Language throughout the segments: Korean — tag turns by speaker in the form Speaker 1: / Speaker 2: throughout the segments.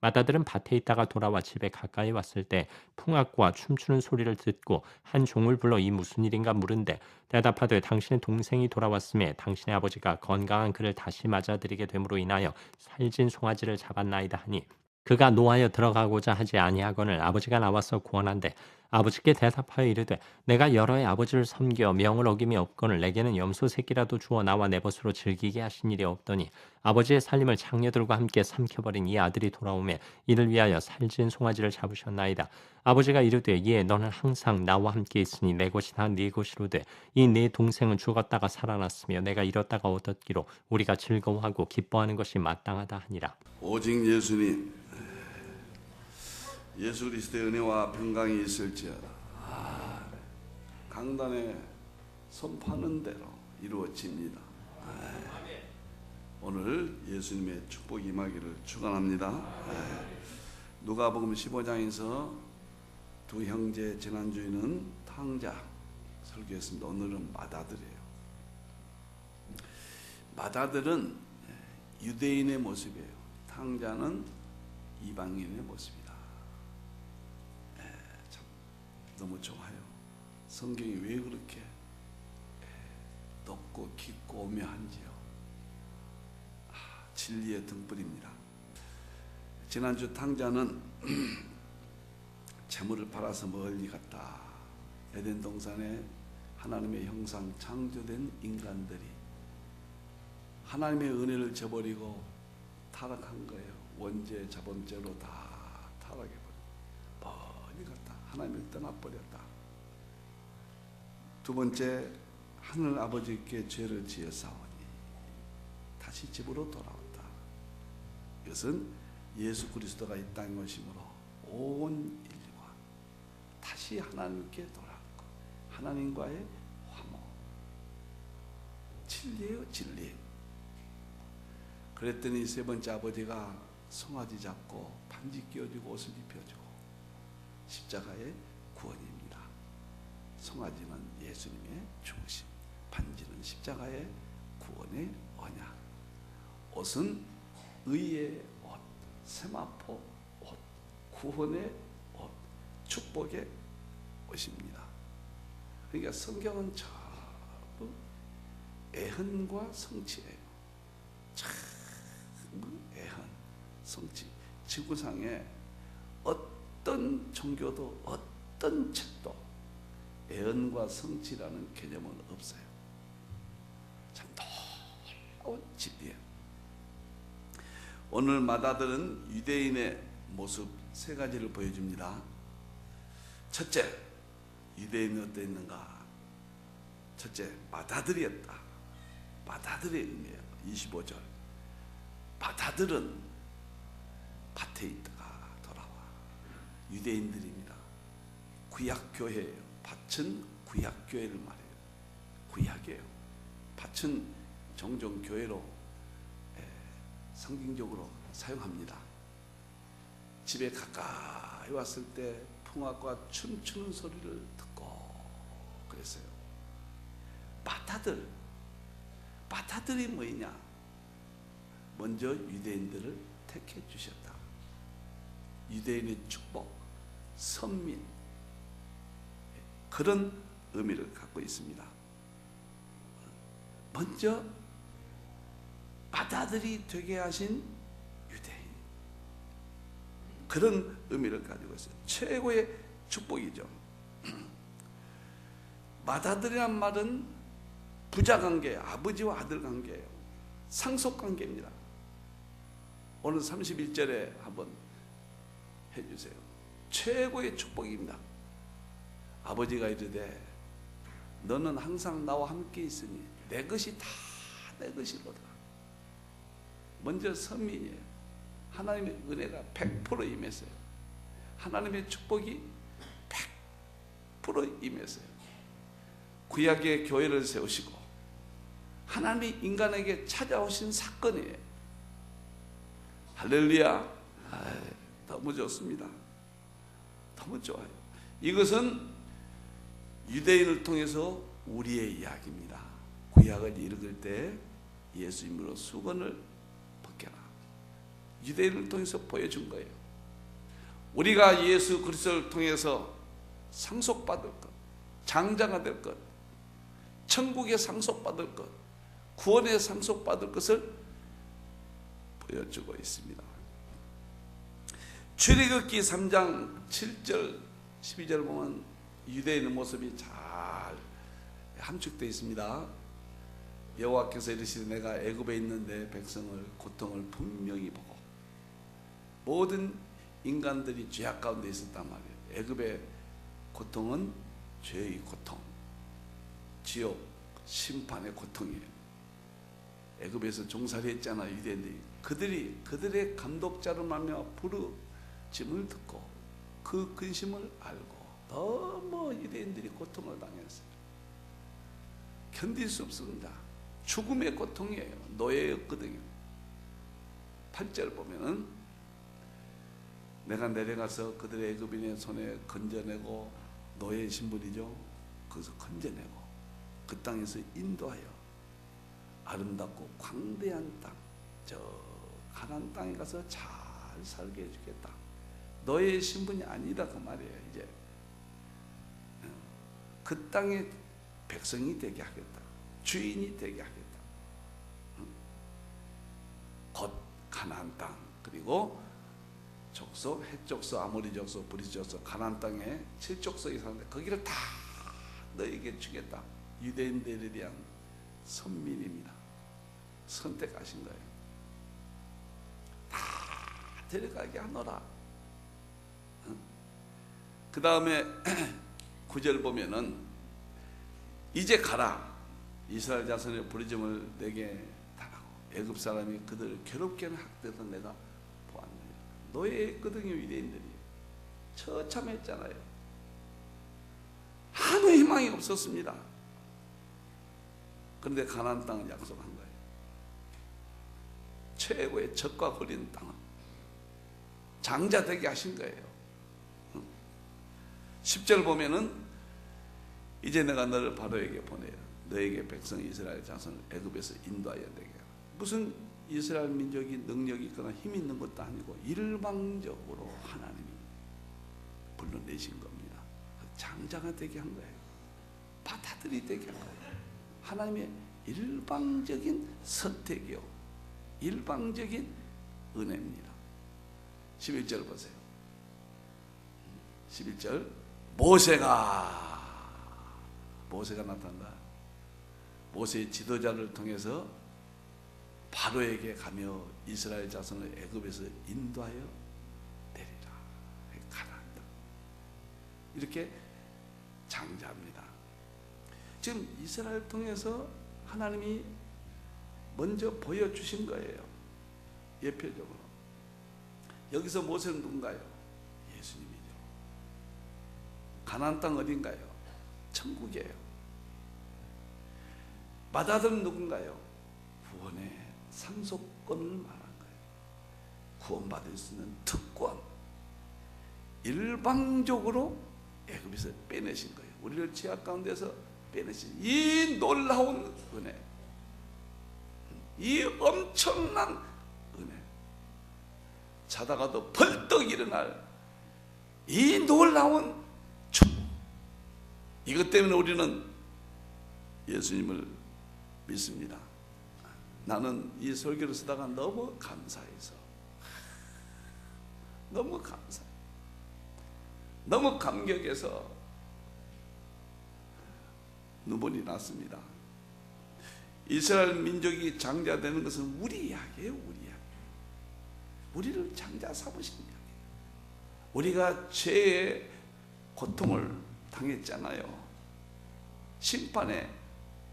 Speaker 1: 맏아들은 밭에 있다가 돌아와 집에 가까이 왔을 때 풍악과 춤추는 소리를 듣고 한 종을 불러 이 무슨 일인가 물은데 대답하되 당신의 동생이 돌아왔음에 당신의 아버지가 건강한 그를 다시 맞아들이게 됨으로 인하여 살진 송아지를 잡았나이다 하니 그가 노하여 들어가고자 하지 아니하거늘 아버지가 나와서 구원한대 아버지께 대답하여 이르되 내가 여러 해 아버지를 섬겨 명을 어김이 없거늘 내게는 염소 새끼라도 주어 나와 내 벗으로 즐기게 하신 일이 없더니 아버지의 살림을 장녀들과 함께 삼켜버린 이 아들이 돌아오매 이를 위하여 살진 송아지를 잡으셨나이다. 아버지가 이르되 예 너는 항상 나와 함께 있으니 내 것이 다 네 것이로되 이 네 동생은 죽었다가 살아났으며 내가 잃었다가 얻었기로 우리가 즐거워하고 기뻐하는 것이 마땅하다 하니라.
Speaker 2: 오직 예수님, 예수 그리스도의 은혜와 평강이 있을지어다. 강단에 선포하는 대로 이루어집니다. 오늘 예수님의 축복이 임하기를 축원합니다. 누가복음 15장에서 두 형제 지난주에는 탕자 설교했습니다. 오늘은 맏아들이에요. 맏아들은 유대인의 모습이에요. 탕자는 이방인의 모습이다. 참 너무 좋아요. 성경이 왜 그렇게 높고 깊고 오묘한지요. 진리의 등불입니다. 지난주 탕자는 재물을 팔아서 멀리 갔다. 에덴 동산에 하나님의 형상 창조된 인간들이 하나님의 은혜를 저버리고 타락한 거예요. 원죄 자본죄로 다 타락해버려. 멀리 갔다. 하나님을 떠나버렸다. 두 번째, 하늘 아버지께 죄를 지었사오니 다시 집으로 돌아왔다. 이것은 예수 그리스도가 이 땅에 오심으로 온 인류가 다시 하나님께 돌아간 것. 하나님과의 화목. 진리예요, 진리. 그랬더니 세 번째 아버지가 송아지 잡고 반지 끼워주고 옷을 입혀주고 십자가의 구원입니다. 송아지는 예수님의 중심, 반지는 십자가의 구원의 언약, 옷은 의의 옷, 세마포 옷, 구원의 옷, 축복의 옷입니다. 그러니까 성경은 전부 애헌과 성취예요. 애헌, 성취. 지구상에 어떤 종교도 어떤 책도 애헌과 성취라는 개념은 없어요. 참 놀라운 진리예요. 오늘 맏아들은 유대인의 모습 세 가지를 보여줍니다. 첫째, 유대인이 어땠는가? 첫째, 맏아들이었다. 맏아들의 의미예요. 25절. 맏아들은 밭에 있다가 돌아와. 유대인들입니다. 구약교회예요. 밭은 구약교회를 말해요. 구약이에요. 밭은 종종 교회로 상징적으로 사용합니다. 집에 가까이 왔을 때 풍악과 춤추는 소리를 듣고 그랬어요. 맏아들이 뭐냐? 먼저 유대인들을 택해 주셨다. 유대인의 축복, 선민, 그런 의미를 갖고 있습니다. 먼저 맏아들이 되게 하신 유대인, 그런 의미를 가지고 있어요. 최고의 축복이죠. 맏아들이란 말은 부자관계, 아버지와 아들 관계예요. 상속관계입니다. 오늘 31절에 한번 해주세요. 최고의 축복입니다. 아버지가 이르되 너는 항상 나와 함께 있으니 내 것이 다 내 것이로다. 먼저 선민이에요. 하나님의 은혜가 100% 임했어요. 하나님의 축복이 100% 임했어요. 구약의 교회를 세우시고 하나님이 인간에게 찾아오신 사건이에요. 할렐루야. 너무 좋습니다. 너무 좋아요. 이것은 유대인을 통해서 우리의 이야기입니다. 구약을 읽을 때 예수님으로 수건을 벗겨라. 유대인을 통해서 보여준 거예요. 우리가 예수 그리스도를 통해서 상속받을 것, 장자가 될 것, 천국에 상속받을 것, 구원에 상속받을 것을 보여주고 있습니다. 출애굽기 3장 7절 12절 보면 유대인의 모습이 잘 함축되어 있습니다. 여호와께서 이르시되 내가 애굽에 있는 내 백성을 고통을 분명히 보고, 모든 인간들이 죄악 가운데 있었단 말이에요. 애굽의 고통은 죄의 고통, 지옥, 심판의 고통이에요. 애굽에서 종살이 했잖아요. 유대인들이 그들의 감독자로 말미암아 부르짐을 듣고 그 근심을 알고 너무 유대인들이 고통을 당했어요. 견딜 수 없습니다. 죽음의 고통이에요. 노예였거든요. 8절 보면은 내가 내려가서 그들의 애굽인의 손에 건져내고, 노예 신분이죠. 그래서 건져내고 그 땅에서 인도하여 아름답고 광대한 땅, 저 가나안 땅에 가서 잘 살게 해주겠다. 노예의 신분이 아니다 그 말이에요. 이제 그 땅의 백성이 되게 하겠다. 주인이 되게 하겠다. 곧 가나안 땅, 그리고 족속, 헷 족속, 아모리 족속, 브리스 족속, 가나안 땅에 7족속이 사는데 거기를 다 너에게 주겠다. 유대인들에 대한 선민입니다. 선택하신 거예요. 다 데려가게 하노라. 그 다음에 9절 보면은 이제 가라. 이스라엘 자손의 부르짐을 내게 달라고. 애굽 사람이 그들을 괴롭게 하는 학대도 내가 보았느니라. 노예했거든요. 유대인들이 처참했잖아요. 아무 희망이 없었습니다. 그런데 가나안 땅을 약속한 거예요. 최고의 적과 거리는 땅을 장자 되게 하신 거예요. 10절 보면은 이제 내가 너를 바로에게 보내요. 너에게 백성 이스라엘 자손을 애굽에서 인도하여 되게 하라. 무슨 이스라엘 민족이 능력이 있거나 힘이 있는 것도 아니고 일방적으로 하나님이 불러내신 겁니다. 장자가 되게 한 거예요. 받아들이 되게 한 거예요. 하나님의 일방적인 선택이요, 일방적인 은혜입니다. 11절 보세요. 11절 모세가 나타난다. 모세의 지도자를 통해서 바로에게 가며 이스라엘 자손을 애굽에서 인도하여 내리라. 가나안다. 이렇게 장자합니다. 지금 이스라엘을 통해서 하나님이 먼저 보여주신 거예요. 예표적으로. 여기서 모세는 누군가요? 예수님이죠. 가나안 땅 어딘가요? 천국이에요. 맏아들은 누군가요? 구원의 상속권을 말한 거예요. 구원받을 수 있는 특권. 일방적으로 애굽에서 빼내신 거예요. 우리를 죄악 가운데서 빼내신 이 놀라운 은혜, 이 엄청난 은혜, 자다가도 벌떡 일어날 이 놀라운 축복. 이것 때문에 우리는 예수님을 믿습니다. 나는 이 설교를 쓰다가 너무 감사해서, 너무 감사해, 너무 감격해서 눈물이 났습니다. 이스라엘 민족이 장자되는 것은 우리 이야기예요. 우리 이야기. 우리를 장자 삼으신 이야기예요. 우리가 죄의 고통을 당했잖아요. 심판의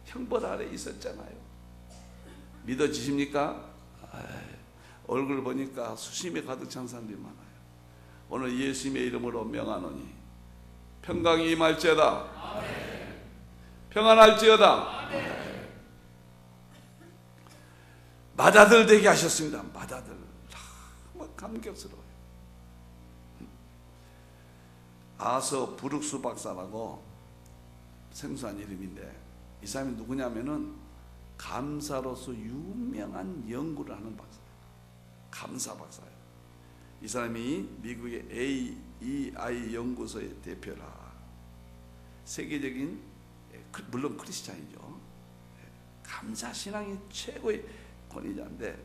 Speaker 2: 형벌 아래 있었잖아요. 믿어지십니까? 얼굴 보니까 수심이 가득 찬 사람들이 많아요. 오늘 예수님의 이름으로 명하노니 평강이 임할지어다. 아멘. 평안할지어다. 아멘. 맏아들 되게 하셨습니다. 맏아들. 정말 감격스러워요. 아서 부룩수 박사라고 생소한 이름인데, 이 사람이 누구냐면은 감사로서 유명한 연구를 하는 박사예요. 감사 박사예요. 이 사람이 미국의 AEI 연구소의 대표라. 세계적인, 물론 크리스찬이죠. 감사 신앙이 최고의 권위자인데,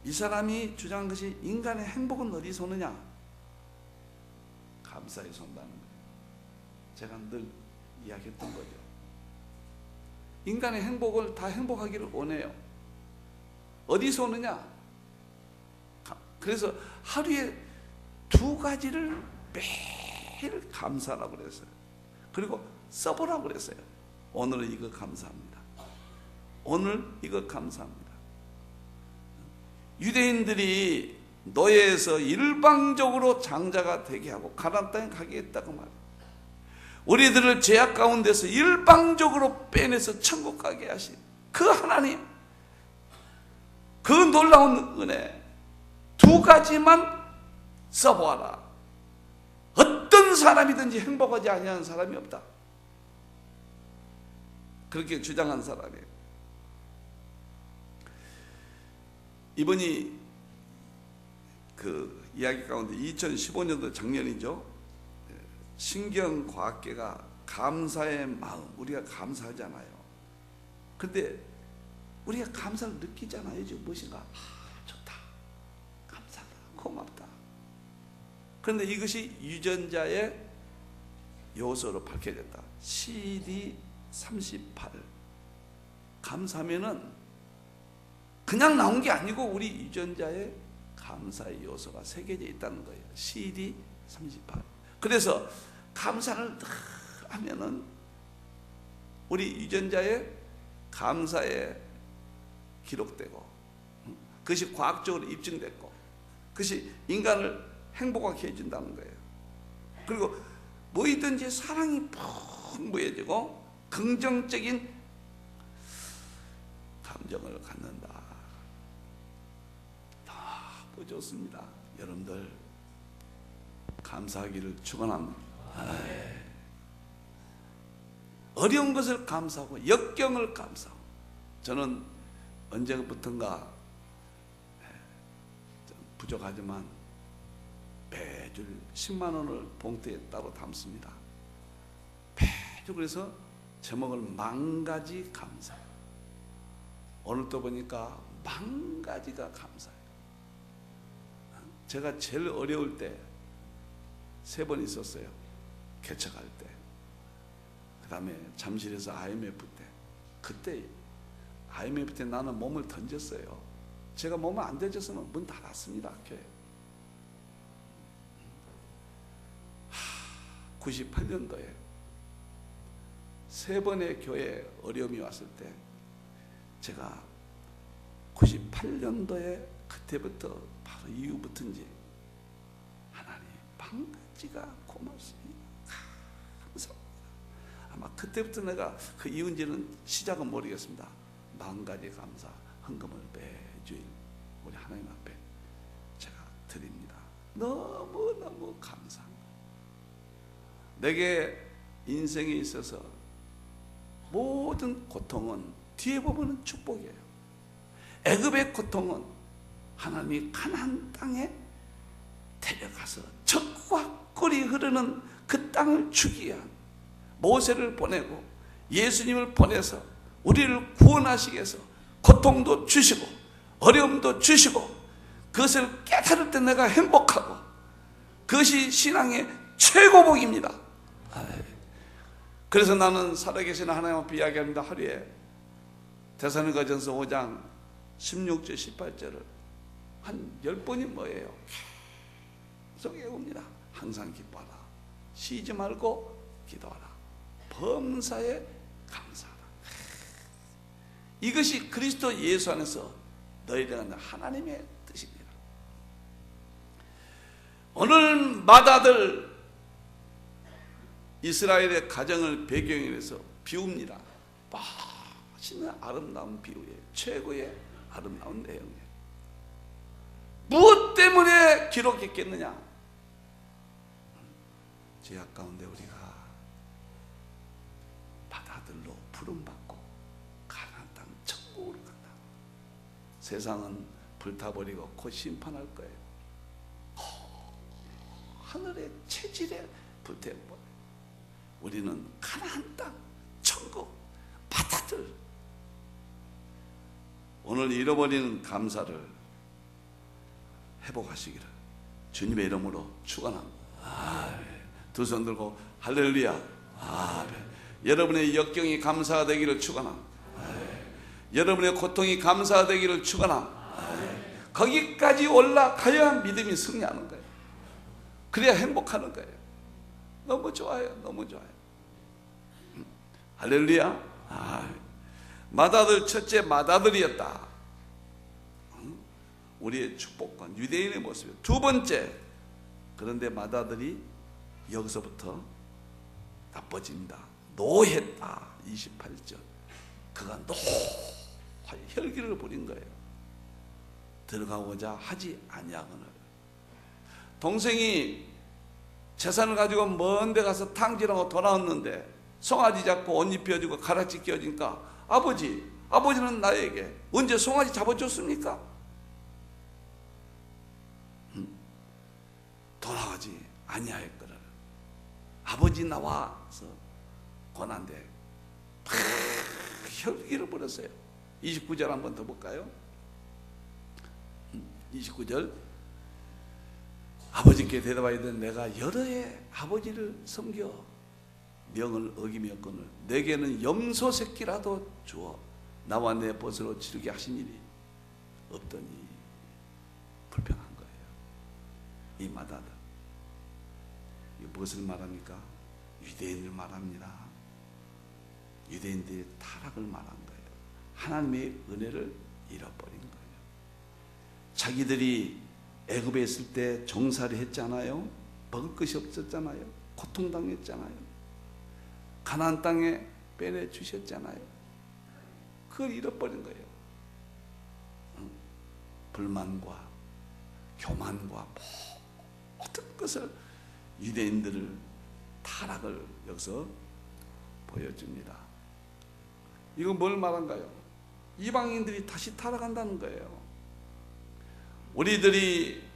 Speaker 2: 이 사람이 주장한 것이 인간의 행복은 어디서 오느냐? 감사에서 온다는 거예요. 제가 늘 이야기했던 거죠. 인간의 행복을 다 행복하기를 원해요. 어디서 오느냐? 그래서 하루에 2가지를 매일 감사라고 그랬어요. 그리고 써보라고 그랬어요. 오늘은 이거 감사합니다. 오늘 이거 감사합니다. 유대인들이 노예에서 일방적으로 장자가 되게 하고 가나안 땅에 가게 했다고 말해요. 우리들을 죄악 가운데서 일방적으로 빼내서 천국 가게 하신 그 하나님, 그 놀라운 은혜 2가지만 써보아라. 어떤 사람이든지 행복하지 아니하는 사람이 없다. 그렇게 주장한 사람이에요. 이번이 그 이야기 가운데 2015년도 작년이죠. 신경과학계가 감사의 마음, 우리가 감사하잖아요. 근데 우리가 감사를 느끼잖아요. 지금 무엇인가? 좋다, 감사하다, 고맙다. 그런데 이것이 유전자의 요소로 밝혀졌다. CD38. 감사하면은 그냥 나온 게 아니고 우리 유전자에 감사의 요소가 새겨져 있다는 거예요. CD38. 그래서 감사를 하면은 우리 유전자에 감사에 기록되고, 그것이 과학적으로 입증됐고, 그것이 인간을 행복하게 해준다는 거예요. 그리고 뭐이든지 사랑이 풍부해지고 긍정적인 감정을 갖는다. 너무 좋습니다. 여러분들 감사하기를 축원합니다. 어려운 것을 감사하고 역경을 감사하고, 저는 언제부턴가 부족하지만 매주 10만 원을 봉투에 따로 담습니다. 매주. 그래서 제목을 만가지 감사. 오늘 또 보니까 만가지가 감사해요. 제가 제일 어려울 때 3번 있었어요. 개척할 때, 그 다음에 잠실에서 IMF 때. 그때 IMF 때 나는 몸을 던졌어요. 제가 몸을 안 던졌으면 문 닫았습니다. 98년도에 3번의 교회 어려움이 왔을 때, 제가 98년도에 그때부터 바로 이후부터인지 하나님 만가지가 고맙습니다, 감사합니다. 아마 그때부터 내가 그 이유인지는 시작은 모르겠습니다. 만가지 감사 헌금을 매주일 우리 하나님 앞에 제가 드립니다. 너무너무 감사합니다. 내게 인생에 있어서 모든 고통은 뒤에 보면 축복이에요. 애굽의 고통은 하나님이 가나안 땅에 데려가서 젖과 꿀이 흐르는 그 땅을 주기 위한 모세를 보내고 예수님을 보내서 우리를 구원하시기 위해서 고통도 주시고 어려움도 주시고, 그것을 깨달을 때 내가 행복하고, 그것이 신앙의 최고복입니다. 그래서 나는 살아계신 하나님 앞에 이야기합니다. 하루에 데살로니가전서 5장 16절 18절을 한 10번이 뭐예요? 계속 외웁니다. 항상 기뻐하라, 쉬지 말고 기도하라, 범사에 감사하라. 이것이 그리스도 예수 안에서 너희를 향한 하나님의 뜻입니다. 오늘 마다들 이스라엘의 가정을 배경으로 해서 비웁니다. 멋있는 아름다운 비유예요. 최고의 아름다운 내용이에요. 무엇 때문에 기록했겠느냐? 죄악 가운데 우리가 바다들로 부름받고 가나안 땅 천국으로 간다. 세상은 불타버리고 곧 심판할 거예요. 하늘의 체질에 불태워버려요. 우리는 가나안 땅, 천국, 바다들, 오늘 잃어버리는 감사를 회복하시기를 주님의 이름으로 축원합니다. 두 손 들고 할렐루야. 아멘. 여러분의 역경이 감사가 되기를 축원합니다. 여러분의 고통이 감사가 되기를 축원합니다. 거기까지 올라가야 믿음이 승리하는 거예요. 그래야 행복하는 거예요. 너무 좋아요. 너무 좋아요. 할렐루야. 맏아들 첫째 맏아들이었다. 우리의 축복과 유대인의 모습이에요. 두 번째, 그런데 맏아들이 여기서부터 나빠집니다. 노했다. 28절. 그가 혈기를 부린 거예요. 들어가고자 하지 아니하거늘. 동생이 재산을 가지고 먼 데 가서 탕진하고 돌아왔는데 송아지 잡고 옷 입혀주고 가락지 끼워주니까 아버지는 나에게 언제 송아지 잡아줬습니까? 돌아가지 아니하였거늘. 아버지 나와서 권한대 혈기를 부렸어요. 29절 한번 더 볼까요? 29절. 아버지께 대답하여든 내가 여러 해 아버지를 섬겨 명을 어기면거늘 내게는 염소 새끼라도 주어 나와 내 벗으로 치르게 하신 일이 없더니 불평한 거예요. 이 맏아들. 이 무엇을 말합니까? 유대인을 말합니다. 유대인들의 타락을 말한 거예요. 하나님의 은혜를 잃어버린 거예요. 자기들이 애굽에 있을 때 종살이 했잖아요. 먹을 것이 없었잖아요. 고통당했잖아요. 가나안 땅에 빼내주셨잖아요. 그걸 잃어버린 거예요. 불만과 교만과 모든 것을 유대인들을 타락을 여기서 보여줍니다. 이건 뭘 말한가요? 이방인들이 다시 타락한다는 거예요. 우리들이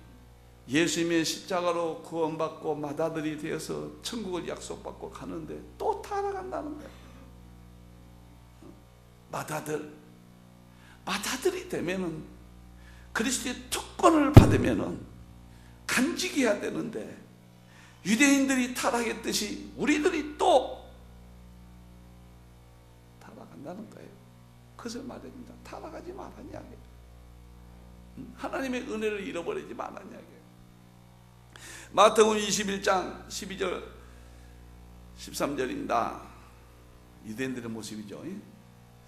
Speaker 2: 예수님의 십자가로 구원받고 맏아들이 되어서 천국을 약속받고 가는데 또 타락한다는 거예요. 맏아들이 되면은 그리스도의 특권을 받으면은 간직해야 되는데 유대인들이 타락했듯이 우리들이 또 타락한다는 거예요. 그것을 말합니다. 타락하지 말았냐고요. 하나님의 은혜를 잃어버리지 말았냐고요. 마태복음 21장 12절 13절입니다. 유대인들의 모습이죠.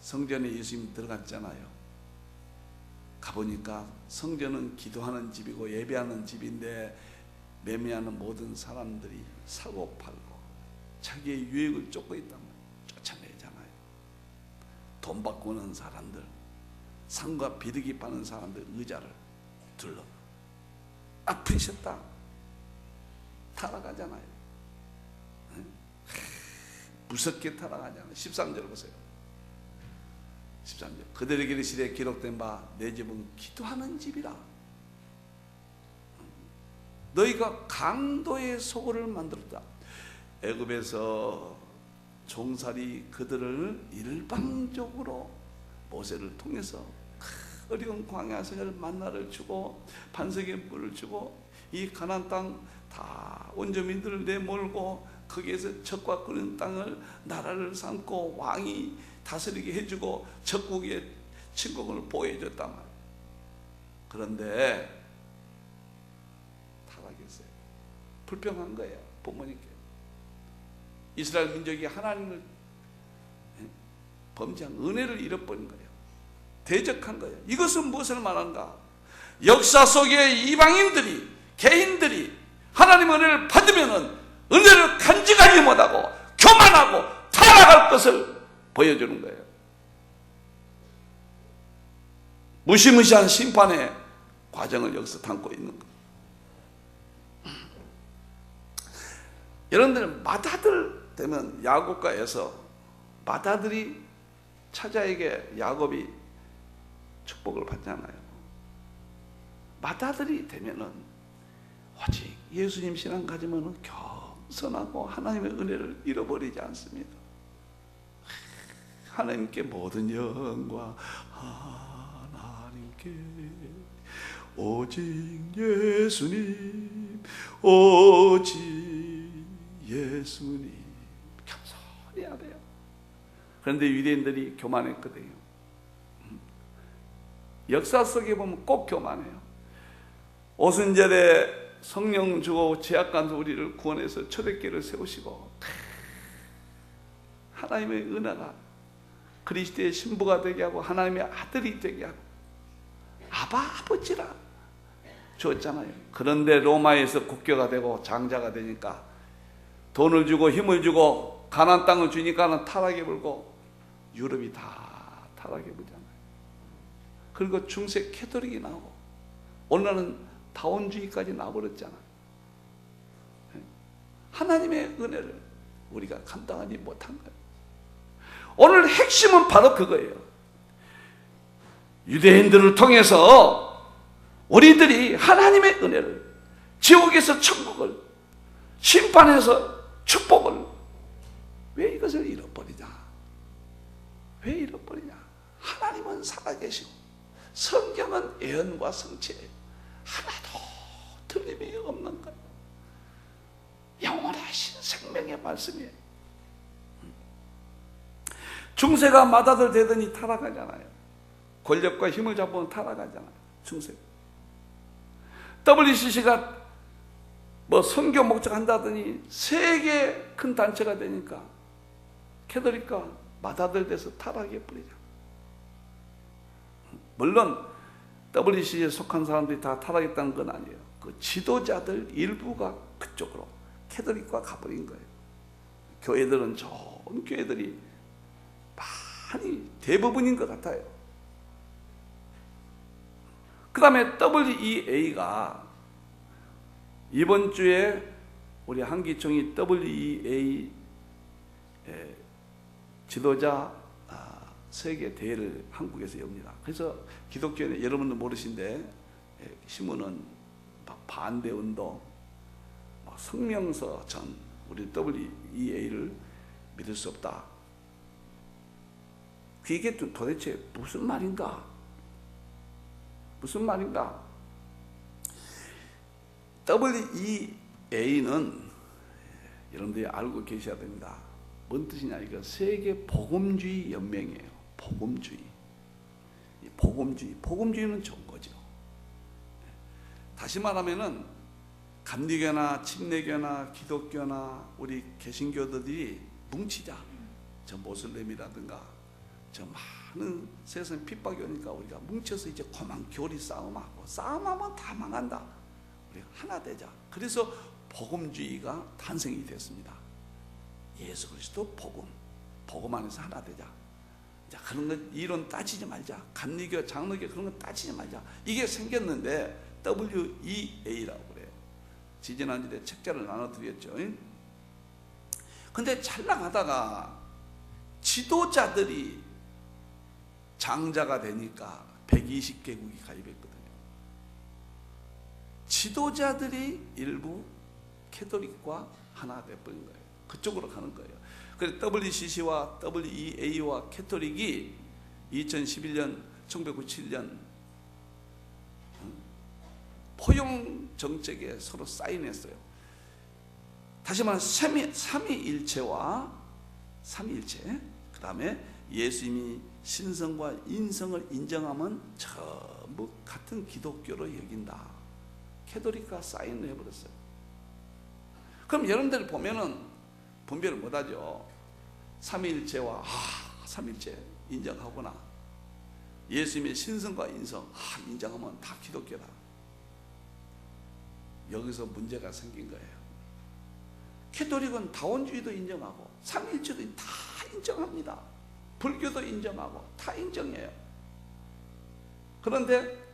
Speaker 2: 성전에 예수님이 들어갔잖아요. 가보니까 성전은 기도하는 집이고 예배하는 집인데 매매하는 모든 사람들이 사고 팔고 자기의 유익을 쫓고 있단 말이에요. 쫓아내잖아요. 돈 바꾸는 사람들, 상과 비둘기 파는 사람들 의자를 둘러 아프셨다 타락하잖아요. 무섭게 타락하잖아요. 13절 보세요. 13절. 그들의 기록실에 기록된 바 내 집은 기도하는 집이라. 너희가 강도의 소굴을 만들었다. 애굽에서 종살이 그들을 일방적으로 모세를 통해서 어려운 광야 생활 만나를 주고 반석의 물을 주고 이 가나안 땅 다 원주민들을 내몰고 거기에서 적과 끄는 땅을 나라를 삼고 왕이 다스리게 해주고 적국의 침공을 보호해줬단 말이에요. 그런데 타락했어요. 불평한 거예요. 부모님께. 이스라엘 민족이 하나님을 범죄한 은혜를 잃어버린 거예요. 대적한 거예요. 이것은 무엇을 말하는가? 역사 속에 이방인들이, 개인들이 하나님의 은혜를 받으면 은혜를 간직하지 못하고 교만하고 타락할 것을 보여주는 거예요. 무시무시한 심판의 과정을 여기서 담고 있는 거예요. 여러분들 맏아들 되면 야곱과에서 맏아들이 차자에게 야곱이 축복을 받잖아요. 맏아들이 되면은 오직 예수님 신앙 가지면은 겸손하고 하나님의 은혜를 잃어버리지 않습니다. 하나님께 모든 영광 하나님께 오직 예수님 오직 예수님 겸손해야 돼요. 그런데 유대인들이 교만했거든요. 역사 속에 보면 꼭 교만해요. 오순절에 성령 주고 제약간서 우리를 구원해서 초대교회를 세우시고 하나님의 은혜가 그리스도의 신부가 되게 하고 하나님의 아들이 되게 하고 아버지라 주었잖아요. 그런데 로마에서 국교가 되고 장자가 되니까 돈을 주고 힘을 주고 가나안 땅을 주니까는 타락해 불고 유럽이 다 타락해 불잖아요. 그리고 중세 캐톨릭이 나오고 오늘은 다원주의까지 나버렸잖아요. 하나님의 은혜를 우리가 감당하지 못한 거예요. 오늘 핵심은 바로 그거예요. 유대인들을 통해서 우리들이 하나님의 은혜를, 지옥에서 천국을, 심판에서 축복을 왜 이것을 잃어버리냐? 왜 잃어버리냐? 하나님은 살아계시고 성경은 예언과 성취예요. 하나도 틀림이 없는 거예요. 영원하신 생명의 말씀이에요. 중세가 맏아들 되더니 타락하잖아요. 권력과 힘을 잡으면 타락하잖아요. 중세. WCC가 뭐 선교 목적 한다더니 세계 큰 단체가 되니까 캐톨릭과 맏아들 돼서 타락해 버리죠. 물론 WCC에 속한 사람들이 다 타락했다는 건 아니에요. 그 지도자들 일부가 그쪽으로 캐톨릭과 가버린 거예요. 교회들은 좋은 교회들이 많이 대부분인 것 같아요. 그 다음에 WEA가 이번 주에 우리 한기총이 WEA 지도자 세계 대회를 한국에서 엽니다. 그래서 기독교는 여러분도 모르신데 신문은 반대 운동, 성명서 전 우리 WEA를 믿을 수 없다. 그게 도대체 무슨 말인가? 무슨 말인가? WEA는 여러분들이 알고 계셔야 됩니다. 뭔 뜻이냐? 이거 세계 복음주의 연맹이에요. 복음주의. 복음주의는 좋은 거죠. 다시 말하면은 감리교나 침례교나 기독교나 우리 개신교들이 뭉치자. 저 모슬렘이라든가 저 많은 세상 핍박이 오니까 우리가 뭉쳐서 이제 그만 교리 싸움하고 싸움하면 다 망한다. 우리가 하나 되자. 그래서 복음주의가 탄생이 됐습니다. 예수 그리스도 복음 안에서 하나 되자. 자, 그런 건 이론 따지지 말자. 감리교, 장로교 그런 건 따지지 말자. 이게 생겼는데 WEA라고 그래요. 지지난주에 책자를 나눠드렸죠. 근데 찰랑하다가 지도자들이 장자가 되니까 120개국이 가입했거든요. 지도자들이 일부 캐톨릭과 하나 돼버린 거예요. 그쪽으로 가는 거예요. 그래서 WCC와 WEA와 캐톨릭이 2011년, 1997년 포용 정책에 서로 사인했어요. 다시 말해 삼위일체와 그 다음에 예수님이 신성과 인성을 인정하면 전부 같은 기독교로 여긴다. 캐톨릭과 사인을 해버렸어요. 그럼 여러분들 보면은 분별을 못하죠. 삼위일체와 삼위일체 인정하거나 예수님의 신성과 인성 인정하면 다 기독교다. 여기서 문제가 생긴 거예요. 캐톨릭은 다원주의도 인정하고 삼위일체도 다 인정합니다. 불교도 인정하고 다 인정해요. 그런데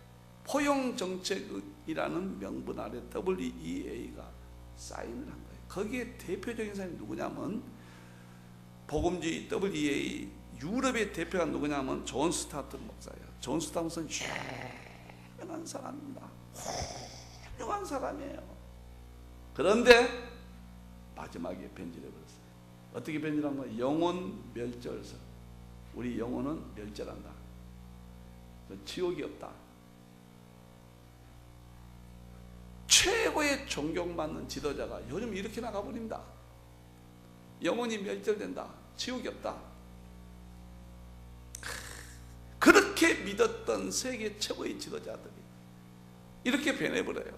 Speaker 2: 포용정책이라는 명분 아래 WEA가 사인을 한 거예요. 거기에 대표적인 사람이 누구냐면 복음주의 WEA 유럽의 대표가 누구냐면 존 스타트 목사예요. 존 스타트 목사는 훌륭한 사람입니다. 훌륭한 사람이에요. 그런데 마지막에 변질해버렸어요. 어떻게 변질한 거예요? 영혼 멸절설. 우리 영혼은 멸절한다. 지옥이 없다. 최고의 존경받는 지도자가 요즘 이렇게 나가버립니다. 영혼이 멸절된다. 지옥이 없다. 그렇게 믿었던 세계 최고의 지도자들이 이렇게 변해버려요.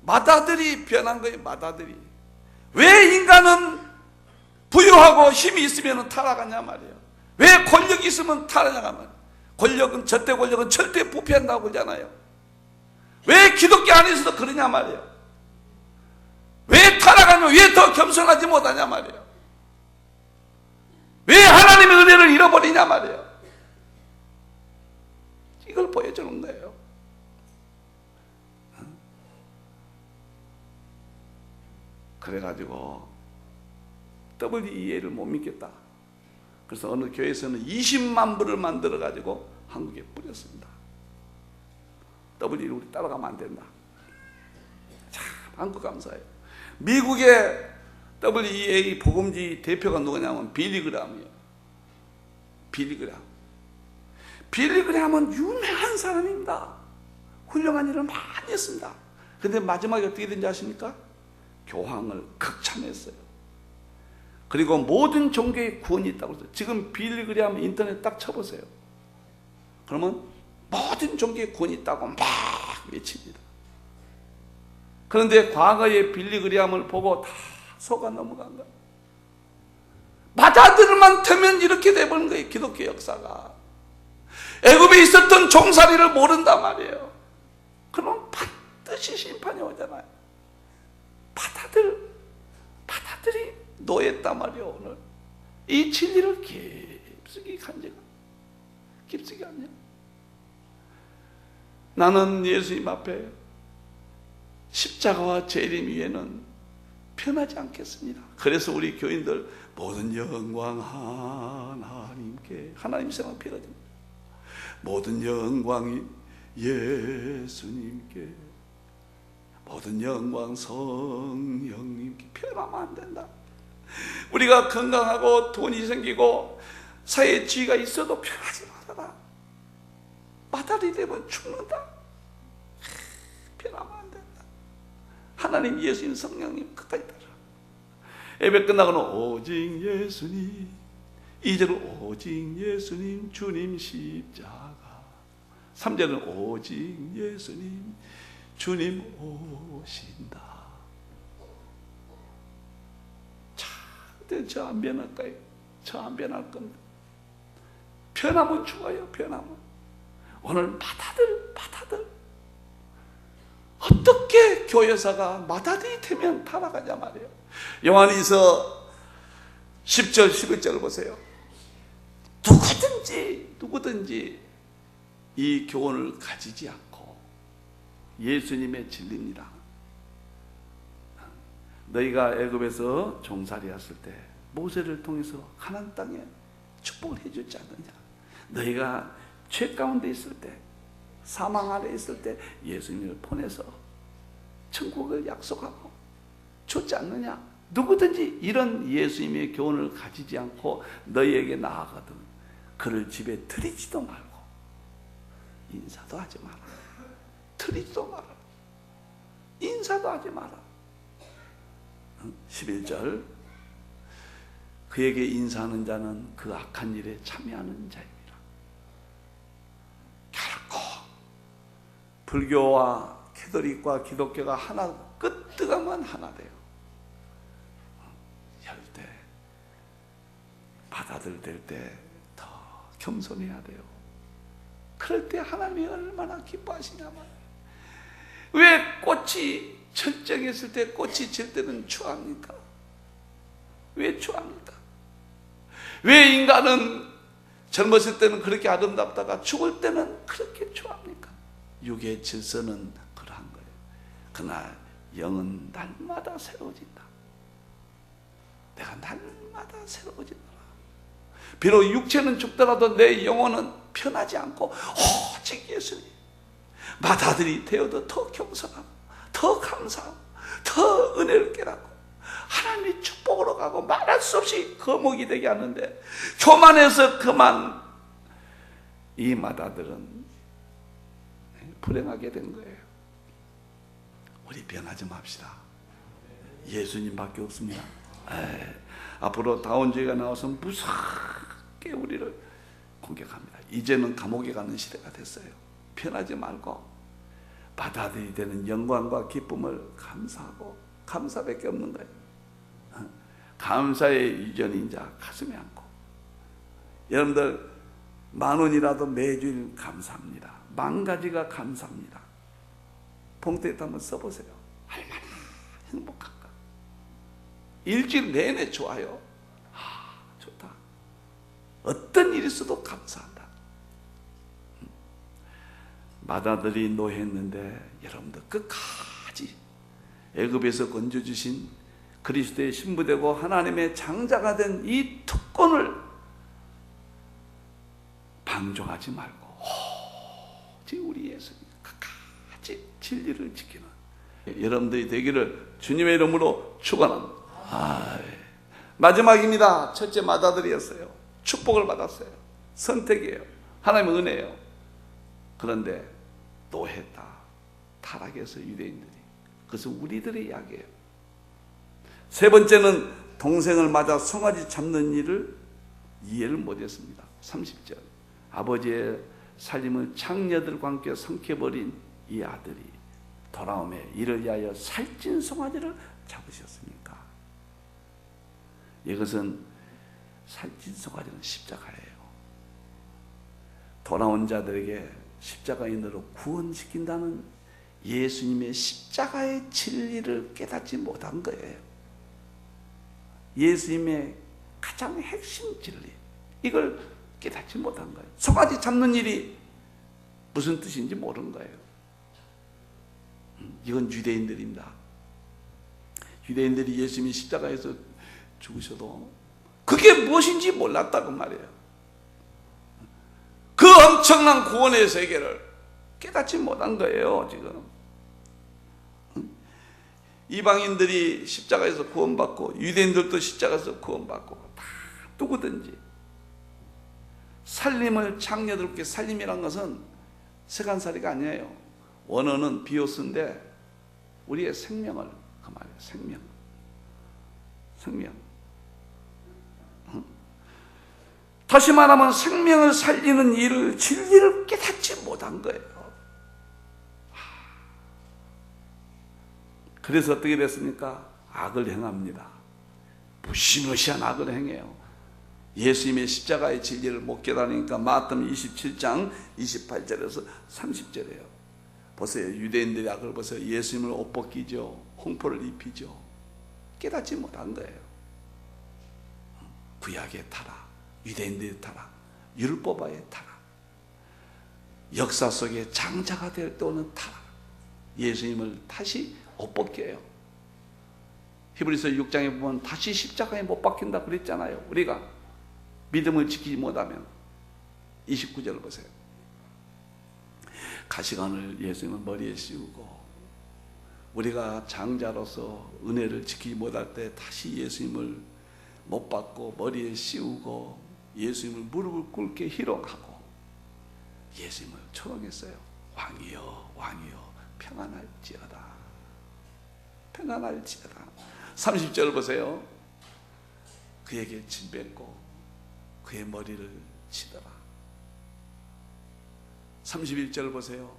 Speaker 2: 마다들이 변한 거예요. 마다들이. 왜 인간은 부유하고 힘이 있으면 타락하냐 말이에요. 왜 권력이 있으면 타락하냐 말이에요. 권력은 절대 권력은 절대 부패한다고 그러잖아요. 왜 기독교 안에서도 그러냐 말이에요. 왜 타락하냐, 왜 더 겸손하지 못하냐 말이에요. 왜 하나님의 은혜를 잃어버리냐 말이에요. 이걸 보여주는 거예요. 그래가지고 WEA를 못 믿겠다. 그래서 어느 교회에서는 20만 불을 만들어가지고 한국에 뿌렸습니다. WEA를 우리 따라가면 안 된다. 참 한국 감사해요. 미국의 WEA 복음지 대표가 누구냐면 빌리그램이에요. 빌리그램. 빌리그램은 유명한 사람입니다. 훌륭한 일을 많이 했습니다. 그런데 마지막에 어떻게 된지 아십니까? 교황을 극찬했어요. 그리고 모든 종교에 구원이 있다고 했어요. 지금 빌리그램 인터넷 딱 쳐보세요. 그러면 모든 종교에 구원이 있다고 막 외칩니다. 그런데 과거의 빌리그램을 보고 다 속아 넘어간 거예요. 마다들만 되면 이렇게 돼버린 거예요. 기독교 역사가. 애굽에 있었던 종살이를 모른단 말이에요. 그러면 반드시 심판이 오잖아요. 바다들이 노였단 말이에요. 오늘 이 진리를 깊숙이 간증. 깊숙이 간증. 나는 예수님 앞에 십자가와 재림 위에는 편하지 않겠습니다. 그래서 우리 교인들 모든 영광 하나님께, 하나님 생각 필요합니다. 모든 영광이 예수님께, 모든 영광 성령님께 표현하면 안 된다. 우리가 건강하고 돈이 생기고 사회에 지위가 있어도 표현하지 말아라. 마다리 되면 죽는다. 표현하면 안 된다. 하나님, 예수님, 성령님 끝까지 따라. 예배 끝나고는 오직 예수님, 2절은 오직 예수님 주님 십자가, 3절은 오직 예수님 주님 오신다. 자, 근데 저 안 변할까요? 저 안 변할 겁니다. 변하면 죽어요. 변하면. 오늘 마다들 어떻게 교회사가 마다들이 되면 타락하냐 말이에요. 요한일서 10절 11절을 보세요. 누구든지 이 교훈을 가지지 않고 예수님의 진리입니다. 너희가 애굽에서 종살이했을 때 모세를 통해서 가나안 땅에 축복을 해주지 않느냐. 너희가 죄 가운데 있을 때, 사망 아래 있을 때 예수님을 보내서 천국을 약속하고 줬지 않느냐. 누구든지 이런 예수님의 교훈을 가지지 않고 너희에게 나아가든 그를 집에 들이지도 말고 인사도 하지 마라. 들이지도 마라. 인사도 하지 마라. 11절 그에게 인사하는 자는 그 악한 일에 참여하는 자입니다. 결코 불교와 캐톨릭과 기독교가 하나 끄뜨가면 하나 돼요. 열 때, 받아들일 때 더 겸손해야 돼요. 그럴 때 하나님이 얼마나 기뻐하시냐면, 왜 꽃이 절정했을 때 꽃이 질 때는 추합니까? 왜 추합니까? 왜 인간은 젊었을 때는 그렇게 아름답다가 죽을 때는 그렇게 추합니까? 육의 질서는 그러한 거예요. 그러나 영은 날마다 새로워진다. 내가 날마다 새로워진다. 비록 육체는 죽더라도 내 영혼은 변하지 않고 오직 예수님. 맏아들이 되어도 더 겸손하고 더 감사하고 더 은혜를 깨닫고 하나님의 축복으로 가고 말할 수 없이 거목이 되게 하는데 교만해서 그만 이 맏아들은 불행하게 된 거예요. 우리 변하지 맙시다. 예수님밖에 없습니다. 앞으로 다원주의가 나와서 무섭게 우리를 공격합니다. 이제는 감옥에 가는 시대가 됐어요. 변하지 말고 맏아들이 되는 영광과 기쁨을 감사하고 감사밖에 없는 거예요. 감사의 유전이 이제 가슴에 안고 여러분들 10,000원이라도 매주일 감사합니다. 10,000가지가 감사합니다. 봉투에 한번 써보세요. 얼마나 행복한가. 일주일 내내 좋아요. 좋다. 어떤 일이 있어도 감사한다. 맏아들이 노했는데 여러분들 끝까지 애굽에서 건져주신 그리스도의 신부되고 하나님의 장자가 된 이 특권을 방종하지 말고 오직 우리 예수님 끝까지 진리를 지키는 여러분들이 되기를 주님의 이름으로 축원합니다. 마지막입니다. 첫째 맏아들이었어요. 축복을 받았어요. 선택이에요. 하나님의 은혜예요. 그런데 또 했다. 타락해서 유대인들이. 그래서 우리들의 이야기예요. 세 번째는 동생을 맞아 송아지 잡는 일을 이해를 못했습니다. 30절. 아버지의 살림을 창녀들과 함께 삼켜버린 이 아들이 돌아오매 이를 위하여 살찐 송아지를 잡으셨습니까? 이것은 살찐 송아지는 십자가예요. 돌아온 자들에게 십자가인으로 구원시킨다는 예수님의 십자가의 진리를 깨닫지 못한 거예요. 예수님의 가장 핵심 진리, 이걸 깨닫지 못한 거예요. 송아지 잡는 일이 무슨 뜻인지 모르는 거예요. 이건 유대인들입니다. 유대인들이 예수님이 십자가에서 죽으셔도 그게 무엇인지 몰랐다고 말이에요. 그 엄청난 구원의 세계를 깨닫지 못한 거예요. 지금 이방인들이 십자가에서 구원받고 유대인들도 십자가에서 구원받고 다 누구든지 살림을 창녀들께 살림이란 것은 세간살이가 아니에요. 원어는 비오스인데 우리의 생명을 그 말이에요. 생명. 다시 말하면 생명을 살리는 일을 진리를 깨닫지 못한 거예요. 그래서 어떻게 됐습니까? 악을 행합니다. 무시무시한 악을 행해요. 예수님의 십자가의 진리를 못 깨달으니까 마태복음 27장 28절에서 30절이에요. 보세요. 유대인들의 악을 보세요. 예수님을 옷 벗기죠. 홍포를 입히죠. 깨닫지 못한 거예요. 구약의 타락, 유대인들의 타락, 율법화의 타락, 역사 속에 장자가 될 때 오는 타락, 예수님을 다시 옷 벗겨요. 히브리서 6장에 보면 다시 십자가에 못 박힌다 그랬잖아요. 우리가 믿음을 지키지 못하면. 29절 보세요. 가시관을 예수님은 머리에 씌우고 우리가 장자로서 은혜를 지키지 못할 때 다시 예수님을 못 받고 머리에 씌우고 예수님을 무릎을 꿇게 희롱하고 예수님을 초롱했어요. 왕이여 왕이여 평안할지어다. 평안할지어다. 30절 보세요. 그에게 침 뱉고 그의 머리를 치더라. 31절 보세요.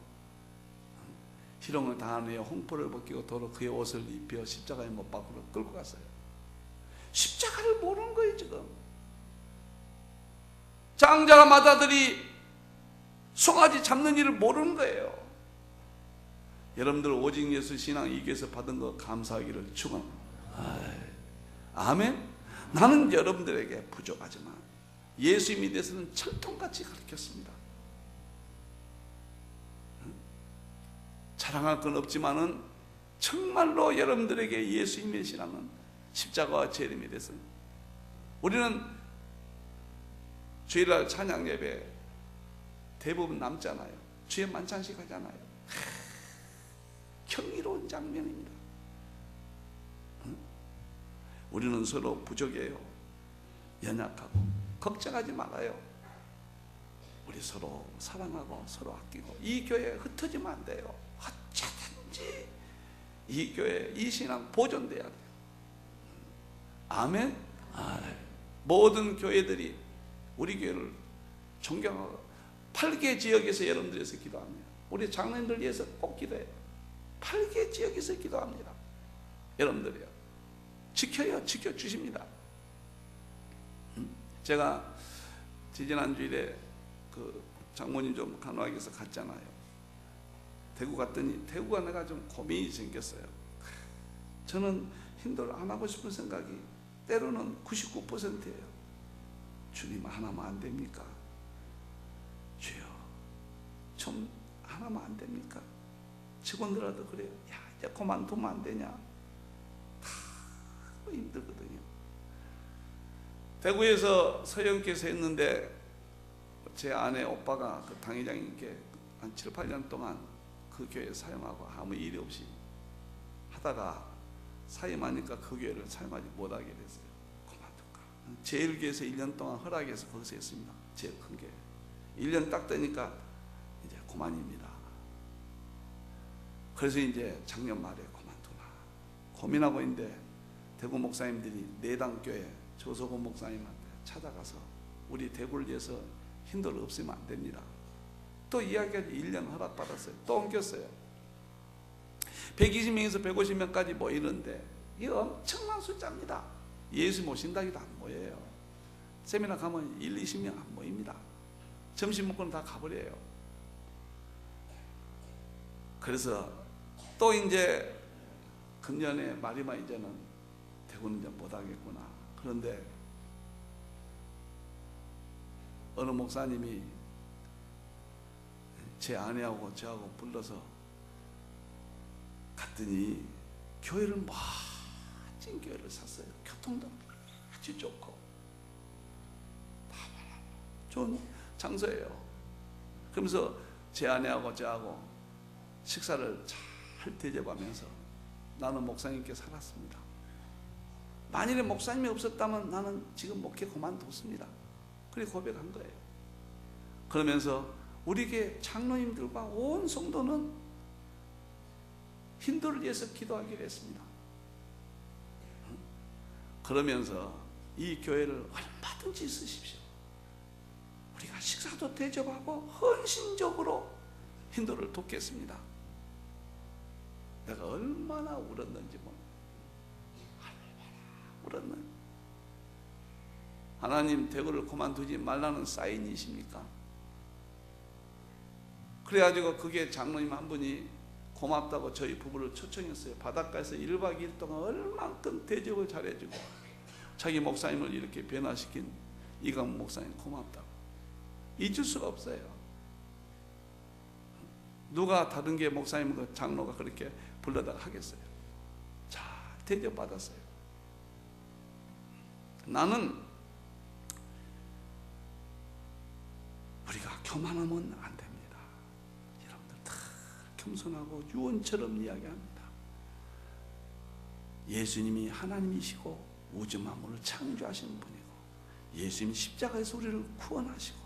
Speaker 2: 희롱을 당한 후에 홍포를 벗기고 도로 그의 옷을 입혀 십자가에 못 박으러 끌고 갔어요. 십자가를 모르는 거예요. 지금 장자가 맏아들이 송아지 잡는 일을 모르는 거예요. 여러분들 오직 예수 신앙 이교에서 받은 거 감사하기를 축원합니다. 아멘. 나는 여러분들에게 부족하지만 예수님에 대해서는 철통같이 가르쳤습니다. 자랑할 건 없지만은 정말로 여러분들에게 예수님의 신앙은 십자가와 재림에 대해서 우리는 주일날 찬양 예배 대부분 남잖아요. 주의 만찬식 하잖아요. 경이로운 장면입니다. 우리는 서로 부족해요. 연약하고 걱정하지 말아요. 우리 서로 사랑하고 서로 아끼고 이 교회 흩어지면 안 돼요. 어쩌든지 이 교회, 이 신앙 보존돼야 돼요. 아멘. 모든 교회들이 우리 교회를 존경하고 8개 지역에서 여러분들 위해서 기도합니다. 우리 장로님들 위해서 꼭 기도해요. 8개 지역에서 기도합니다. 여러분들이요. 지켜요. 지켜주십니다. 제가 지지난주일에 그 장모님 좀 간호하기 위해서 갔잖아요. 대구 갔더니 대구가 내가 좀 고민이 생겼어요. 저는 힘들 안 하고 싶은 생각이 때로는 99%예요. 주님 하나만 안 됩니까? 주여 좀 하나만 안 됩니까? 직원들한테 그래요. 야 이제 그만두면 안 되냐? 다 힘들거든요. 대구에서 서영께서 했는데 제 아내 오빠가 그 당회장님께 한 7, 8년 동안 그 교회 사용하고 아무 일이 없이 하다가 사임하니까 그 교회를 사용하지 못하게 됐어요. 그만둘까? 제일교회에서 1년 동안 허락해서 거기서 했습니다. 제일 큰 교회. 1년 딱 되니까 이제 그만입니다. 그래서 이제 작년 말에 그만두나 고민하고 있는데 대구 목사님들이 내당교회 조석원 목사님한테 찾아가서 우리 대구를 위해서 힘들 없으면 안 됩니다. 또 이야기하지 1년 허락받았어요. 또 옮겼어요. 120명에서 150명까지 모이는데 이 엄청난 숫자입니다. 예수 모신다기도 안 모여요. 세미나 가면 1, 20명 안 모입니다. 점심 먹고는 다 가버려요. 그래서 또 이제 금년에 말이면 이제는 대구는 이제 못하겠구나. 그런데 어느 목사님이 제 아내하고 저하고 불러서 갔더니 교회를 멋진 교회를 샀어요. 교통도 아주 좋고 다 좋은 장소예요. 그러면서 제 아내하고 저하고 식사를 잘 대접하면서 나는 목사님께 살았습니다. 만일에 목사님이 없었다면 나는 지금 목회 그만뒀습니다. 그렇게 고백한 거예요. 그러면서 우리 교회 장로님들과 온 성도는 힘들을 위해서 기도하기로 했습니다. 그러면서 이 교회를 얼마든지 쓰십시오. 우리가 식사도 대접하고 헌신적으로 힘들을 돕겠습니다. 내가 얼마나 울었는지 몰라요. 울었는. 하나님 대구를 그만두지 말라는 사인이십니까? 그래가지고 그게 장로님 한 분이 고맙다고 저희 부부를 초청했어요. 바닷가에서 1박 2일 동안 얼만큼 대접을 잘해주고 자기 목사님을 이렇게 변화시킨 이강 목사님 고맙다고. 잊을 수가 없어요. 누가 다른 게 목사님 그 장로가 그렇게 불러다가 하겠어요. 자, 대접받았어요. 나는 우리가 교만하면 안 됩니다. 여러분들 다 겸손하고 유언처럼 이야기합니다. 예수님이 하나님이시고 우주 만물을 창조하신 분이고 예수님이 십자가에서 우리를 구원하시고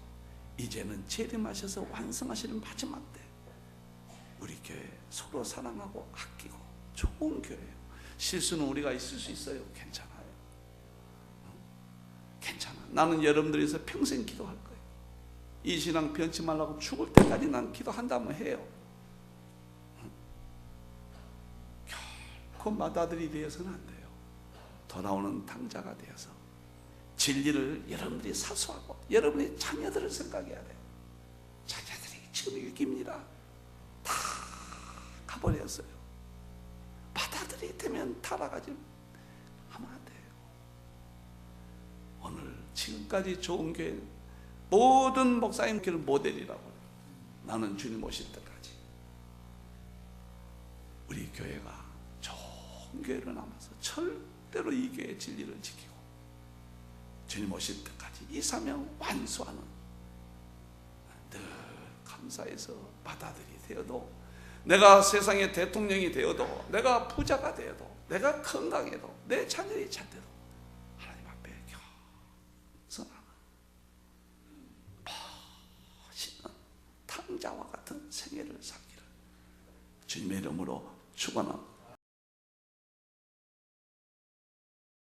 Speaker 2: 이제는 재림하셔서 완성하시는 마지막 때 우리 교회 서로 사랑하고 아끼고 좋은 교회예요. 실수는 우리가 있을 수 있어요. 괜찮아요. 괜찮아. 나는 여러분들에서 평생 기도할 거예요. 이 신앙 변치 말라고 죽을 때까지 난 기도한다면 해요. 결코 맏아들이 되어서는 안 돼요. 돌아오는 당자가 되어서 진리를 여러분들이 사수하고 여러분의 자녀들을 생각해야 돼요. 자녀들이 지금 일깁니다. 다 가버렸어요. 맏아들이 되면 타락하지 하면 안 돼요. 오늘 지금까지 좋은 교회 모든 목사님께를 모델이라고 해요. 나는 주님 오실 때까지 우리 교회가 좋은 교회로 남아서 절대로 이 교회의 진리를 지키고 주님 오실 때까지 이 사명 완수하는 늘 감사해서 맏아들이 되어도 내가 세상의 대통령이 되어도, 내가 부자가 되어도, 내가 건강해도, 내 자녀이 잣대도 하나님 앞에 겸손하는 멋있는 탕자와 같은 생애를 살기를 주님의 이름으로 축원합니다.